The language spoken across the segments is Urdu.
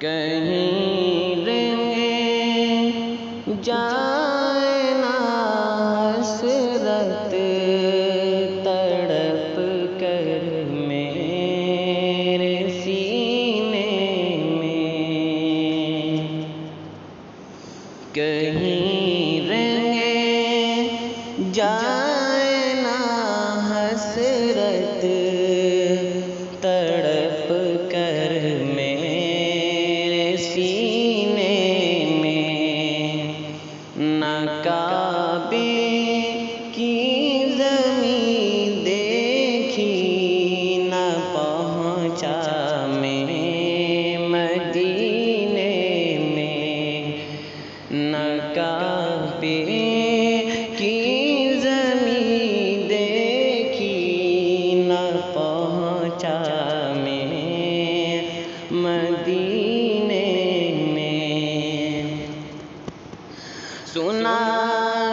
کہیں رہیں جائے نہ حسرت تڑپ کر میرے سینے میں، کہیں رہیں جائے نہ حسرت تڑپ کر میرے سینے میں، نہ کعبے کی زمین دیکھی نہ پہنچا میں مدینے میں، نہ کعبے کی زمین دیکھی نہ پہنچا میں مدینے میں، سنا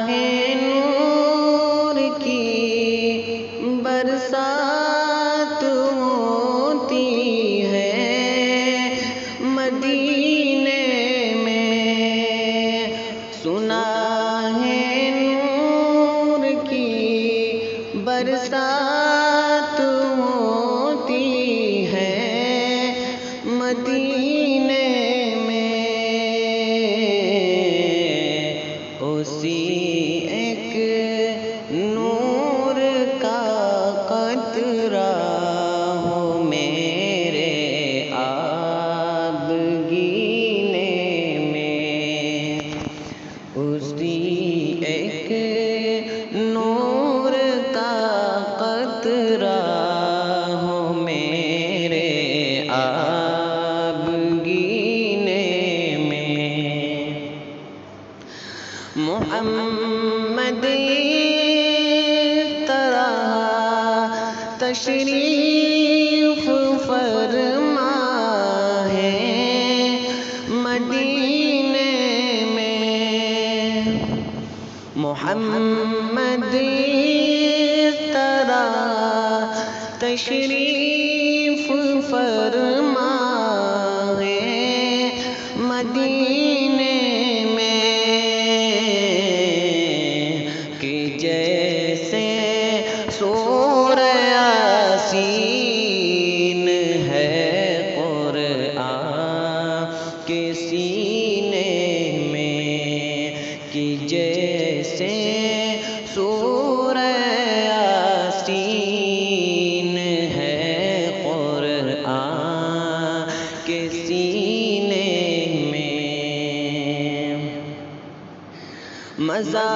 ہے نور کی برسات ہوتی ہے مدینے میں، سنا ہے نور کی برسات ہوتی ہے مدینے میں، اسی ایک نور کا قطرہ ہو میرے آبگینے میں، اسی ایک نور کا قطرہ ہو میرے آبگینے میں، محمد اس طرح تشریف فرما ہے مدینے میں، محمد اس طرح تشریف فرما ہے مدینے میں، کہ جیسے سورہ یاسین ہے قرآن کے سینے میں، کہ جیسے سورہ یاسین ہے قرآن کے سینے میں، مزہ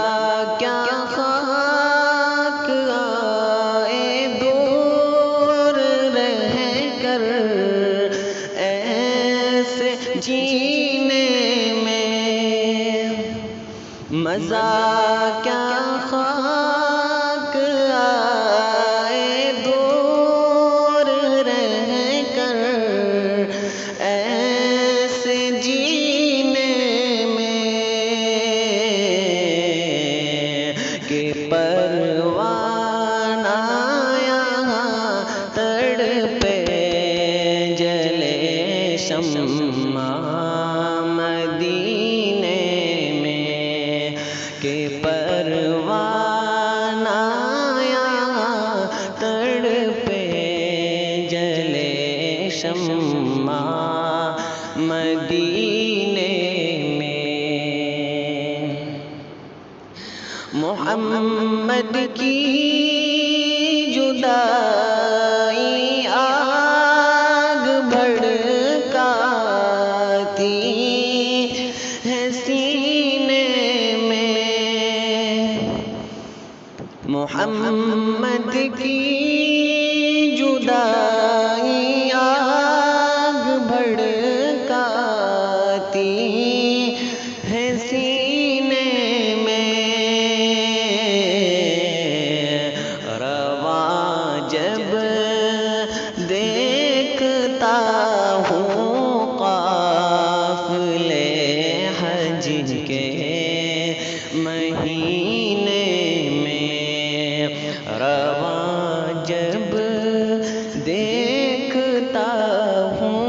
کیا خاک آئے دور رہ کر ایسے جینے میں، مزہ کیا خاک آئے دور رہ کر ایسے جینے میں، کہ پروانہ یہاں تڑپے جلے شمع مدینے میں، کہ پروانہ یہاں تڑپے جلے شمع مدینے میں، محمد کی جدائی آگ بھڑکاتی ہے سینے میں، محمد کی جدائی آگ بھڑکاتی ہے سینے میں، رواں جب دیکھتا ہوں قافلے حج کے مہینے میں، رواں جب دیکھتا ہوں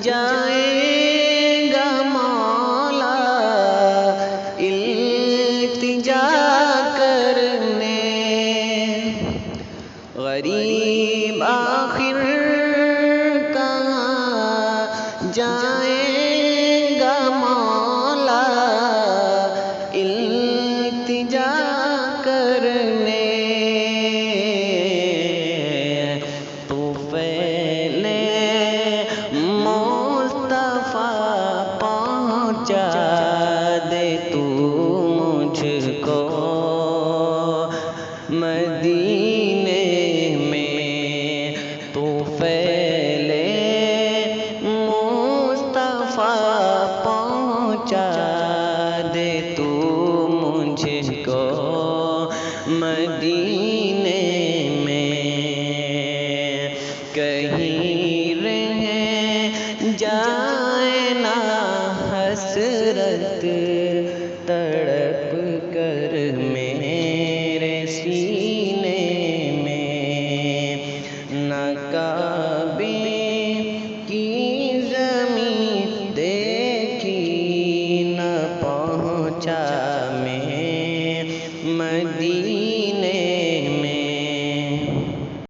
جائے گا مولا التجا کرنے، غریب آخر کہاں جائے